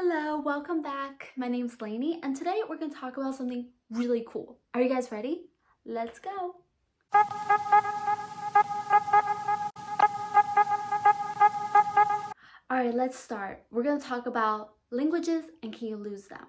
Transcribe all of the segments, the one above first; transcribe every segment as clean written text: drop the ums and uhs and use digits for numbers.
Hello, welcome back. My name's Lainey, and today we're going to talk about something really cool. Are you guys ready? Let's go. All right, let's start. We're going to talk about languages and can you lose them?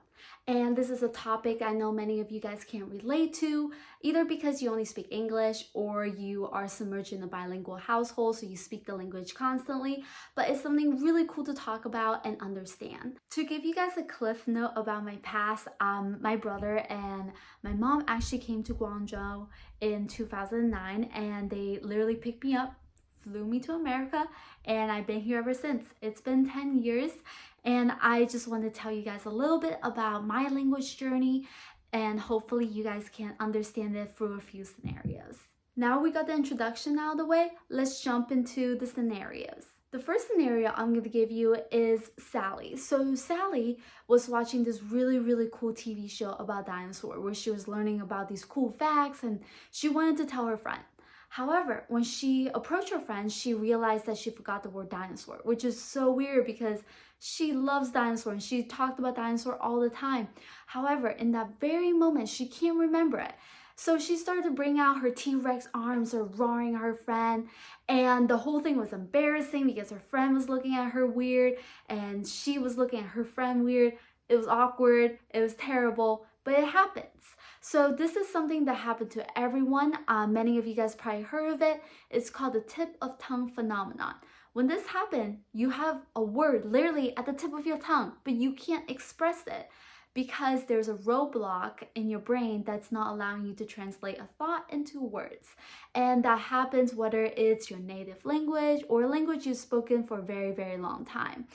And this is a topic I know many of you guys can't relate to, either because you only speak English or you are submerged in a bilingual household, so you speak the language constantly. But it's something really cool to talk about and understand. To give you guys a cliff note about my past, my brother and my mom actually came to Guangzhou in 2009, and they literally picked me up, flew me to America, and I've been here ever since. It's been 10 years, and I just want to tell you guys a little bit about my language journey, and hopefully you guys can understand it through a few scenarios. Now we got the introduction out of the way, let's jump into the scenarios. The first scenario I'm going to give you is Sally. So Sally was watching this really cool TV show about dinosaurs where she was learning about these cool facts and she wanted to tell her friend. However, when she approached her friend, she realized that she forgot the word dinosaur, which is so weird because she loves dinosaurs and she talked about dinosaur all the time. However, in that very moment, she can't remember it. So she started to bring out her T-Rex arms or roaring at her friend, and the whole thing was embarrassing because her friend was looking at her weird and she was looking at her friend weird. It was awkward, it was terrible, but it happens. So this is something that happened to everyone. Many of you guys probably heard of it. It's called the tip of tongue phenomenon. When this happens, you have a word literally at the tip of your tongue, but you can't express it because there's a roadblock in your brain that's not allowing you to translate a thought into words. And that happens whether it's your native language or a language you've spoken for a very long time.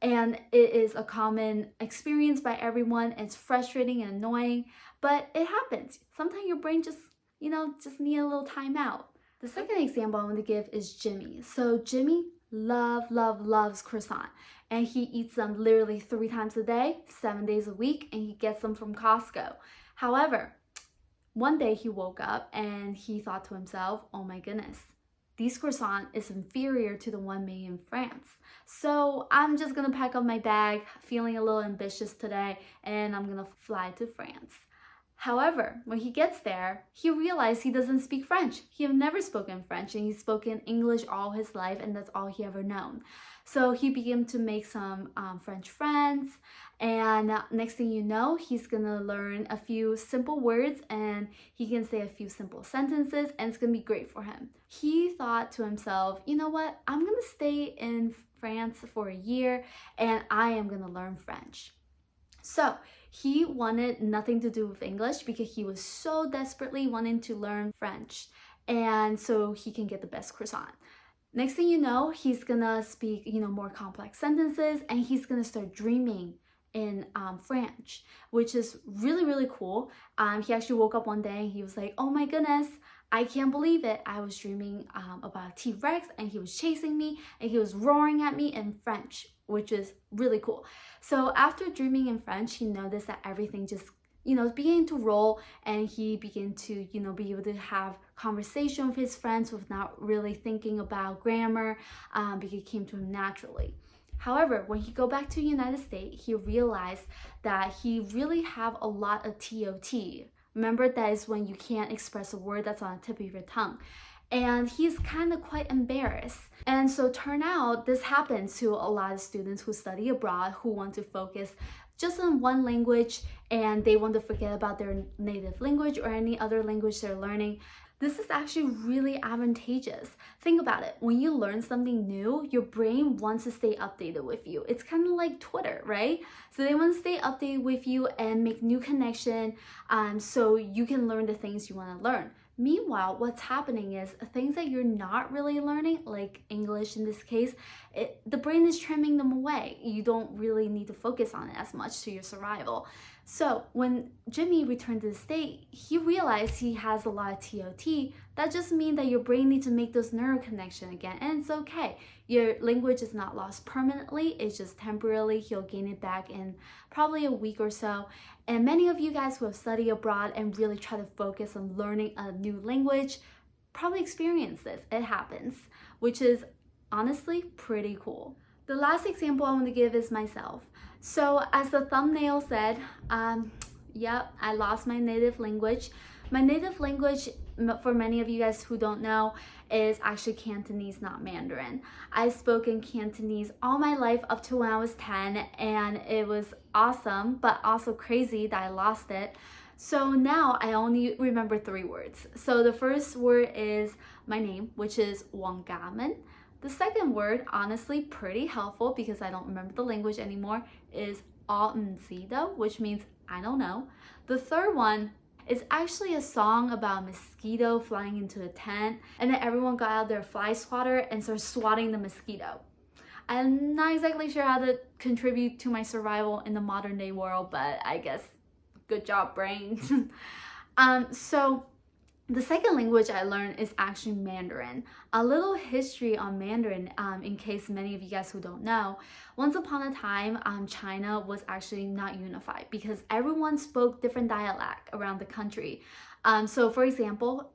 And it is a common experience by everyone. It's frustrating and annoying, but it happens. Sometimes your brain just need a little time out. The second example I want to give is Jimmy. So Jimmy loves croissant, and he eats them literally 3 times a day, 7 days a week, and he gets them from Costco. However, one day he woke up and he thought to himself, oh my goodness, this croissant is inferior to the one made in France. So I'm just gonna pack up my bag, feeling a little ambitious today, and I'm gonna fly to France. However, when he gets there, he realized he doesn't speak French. He had never spoken French, and he's spoken English all his life, and that's all he ever known. So he began to make some French friends, and next thing you know, he's gonna learn a few simple words, and he can say a few simple sentences, and it's gonna be great for him. He thought to himself, you know what, I'm gonna stay in France for a year, and I am gonna learn French. So he wanted nothing to do with English because he was so desperately wanting to learn French, and so he can get the best croissant. Next thing you know, he's gonna speak, more complex sentences, and he's gonna start dreaming in French, which is really cool. He actually woke up one day and he was like, oh my goodness, I can't believe it. I was dreaming about a T-Rex and he was chasing me and he was roaring at me in French, which is really cool. So after dreaming in French, he noticed that everything just began to roll, and he began to be able to have conversation with his friends without really thinking about grammar, because it came to him naturally. However, when he go back to the United States, he realized that he really have a lot of TOT. Remember, that is when you can't express a word that's on the tip of your tongue. And he's kind of quite embarrassed. And so turn out this happens to a lot of students who study abroad, who want to focus just on one language and they want to forget about their native language or any other language they're learning. This is actually really advantageous. Think about it. When you learn something new, your brain wants to stay updated with you. It's kind of like Twitter, right? So they want to stay updated with you and make new connection, so you can learn the things you want to learn. Meanwhile, what's happening is things that you're not really learning, like English in this case, the brain is trimming them away. You don't really need to focus on it as much to your survival. So when Jimmy returned to the state, he realized he has a lot of TOT. That just means that your brain needs to make those neural connections again, and it's okay. Your language is not lost permanently, it's just temporarily. He'll gain it back in probably a week or so. And many of you guys who have studied abroad and really try to focus on learning a new language probably experience this. It happens, which is honestly pretty cool. The last example I want to give is myself. So as the thumbnail said, yep, I lost my native language. My native language, for many of you guys who don't know, is actually Cantonese, not Mandarin. I've spoken Cantonese all my life up to when I was 10, and it was awesome, but also crazy that I lost it. So now I only remember 3 words. So the first word is my name, which is Wang Gamen. The second word, honestly pretty helpful because I don't remember the language anymore, is Otido, which means I don't know. The third one is actually a song about a mosquito flying into a tent, and then everyone got out their fly swatter and started swatting the mosquito. I'm not exactly sure how to contribute to my survival in the modern day world, but I guess good job, brain. So the second language I learned is actually Mandarin. A little history on Mandarin, in case many of you guys who don't know. Once upon a time, China was actually not unified because everyone spoke different dialect around the country. So for example,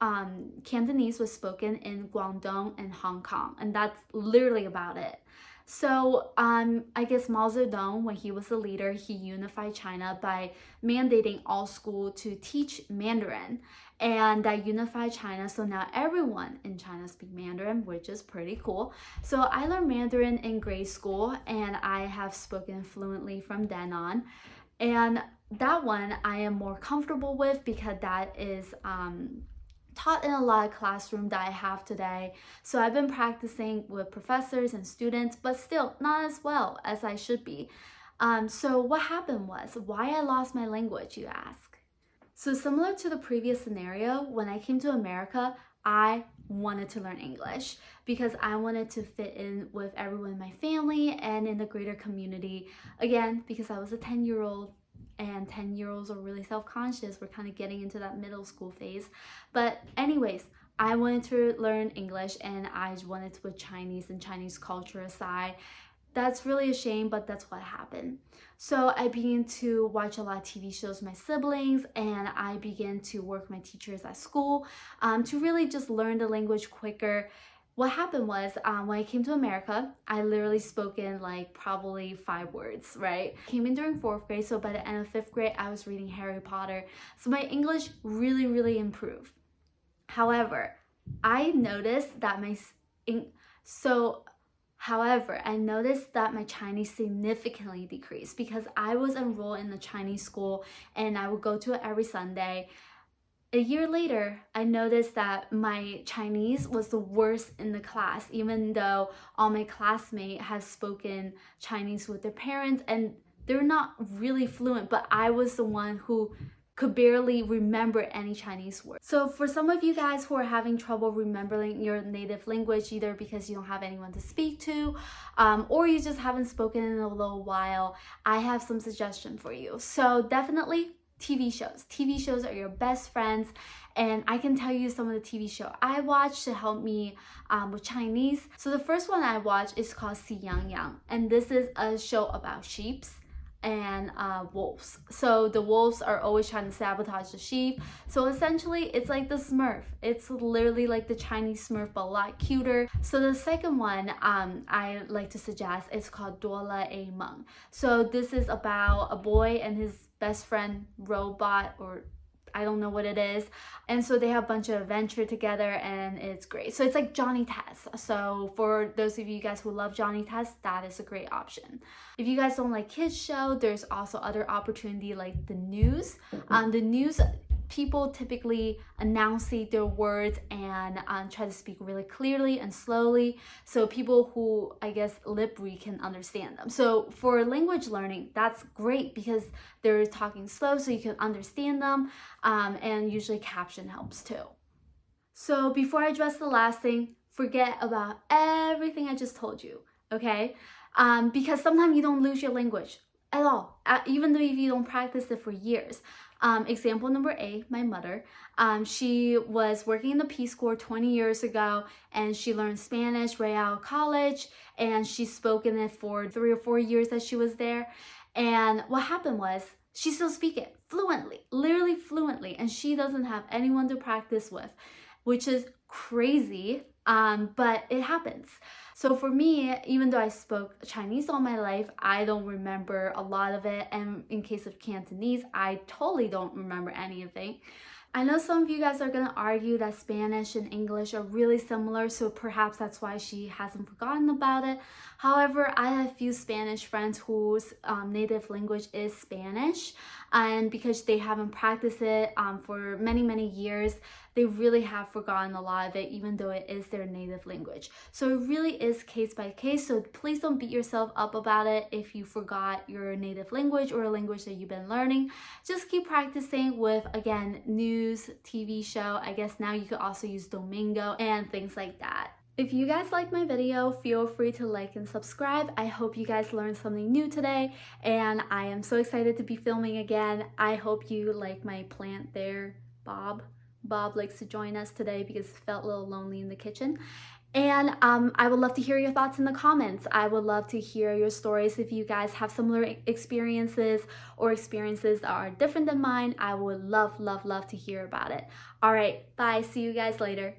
Cantonese was spoken in Guangdong and Hong Kong, and that's literally about it. So I guess Mao Zedong, when he was the leader, he unified China by mandating all schools to teach Mandarin. And that unified China, so now everyone in China speak Mandarin, which is pretty cool. So I learned Mandarin in grade school, and I have spoken fluently from then on. And that one I am more comfortable with because that is taught in a lot of classroom that I have today. So I've been practicing with professors and students, but still not as well as I should be. So what happened was, why I lost my language, you ask? So similar to the previous scenario, when I came to America, I wanted to learn English because I wanted to fit in with everyone in my family and in the greater community. Again, because I was a 10-year-old, and 10-year-olds are really self-conscious. We're kind of getting into that middle school phase. But anyways, I wanted to learn English, and I wanted to put Chinese and Chinese culture aside. That's really a shame, but that's what happened. So I began to watch a lot of TV shows with my siblings, and I began to work with my teachers at school to really just learn the language quicker. What happened was, when I came to America, I literally spoken like probably 5 words, right? Came in during 4th grade, so by the end of 5th grade, I was reading Harry Potter. So my English really improved. However, I noticed that my Chinese significantly decreased because I was enrolled in the Chinese school and I would go to it every Sunday. A year later, I noticed that my Chinese was the worst in the class, even though all my classmates have spoken Chinese with their parents and they're not really fluent, but I was the one who could barely remember any Chinese words. So for some of you guys who are having trouble remembering your native language, either because you don't have anyone to speak to, or you just haven't spoken in a little while, I have some suggestions for you. So definitely TV shows. TV shows are your best friends, and I can tell you some of the TV shows I watch to help me with Chinese. So the first one I watch is called Si Yang Yang, and this is a show about sheep and wolves. So the wolves are always trying to sabotage the sheep. So essentially it's like the Smurf. It's literally like the Chinese Smurf, but a lot cuter. So the second one I like to suggest is called Doraemon. So this is about a boy and his best friend robot, or I don't know what it is. And so they have a bunch of adventure together and it's great. So it's like Johnny Test. So for those of you guys who love Johnny Test, that is a great option. If you guys don't like kids show, there's also other opportunity like the news. The news, people typically enunciate their words and try to speak really clearly and slowly, so people who, I guess, lip read can understand them. So for language learning, that's great because they're talking slow so you can understand them, and usually caption helps too. So before I address the last thing, forget about everything I just told you, okay? Because sometimes you don't lose your language at all, even though if you don't practice it for years. Example number 8, my mother. She was working in the Peace Corps 20 years ago, and she learned Spanish right out of college, and she spoke in it for 3 or 4 years that she was there. And what happened was, she still speaks it fluently, literally fluently, and she doesn't have anyone to practice with, which is crazy. but it happens. So for me, even though I spoke Chinese all my life, I don't remember a lot of it. And in case of Cantonese, I totally don't remember anything. I know some of you guys are going to argue that Spanish and English are really similar, so perhaps that's why she hasn't forgotten about it. However, I have a few Spanish friends whose native language is Spanish, and because they haven't practiced it for many, many years, they really have forgotten a lot of it, even though it is their native language. So it really is case by case, so please don't beat yourself up about it if you forgot your native language or a language that you've been learning. Just keep practicing with, again, news, TV show. I guess now you could also use Domingo and things like that. If you guys like my video, feel free to like and subscribe. I hope you guys learned something new today, and I am so excited to be filming again. I hope you like my plant there, Bob. Bob likes to join us today because it felt a little lonely in the kitchen. And I would love to hear your thoughts in the comments. I would love to hear your stories. If you guys have similar experiences or experiences that are different than mine, I would love, love, love to hear about it. All right, bye. See you guys later.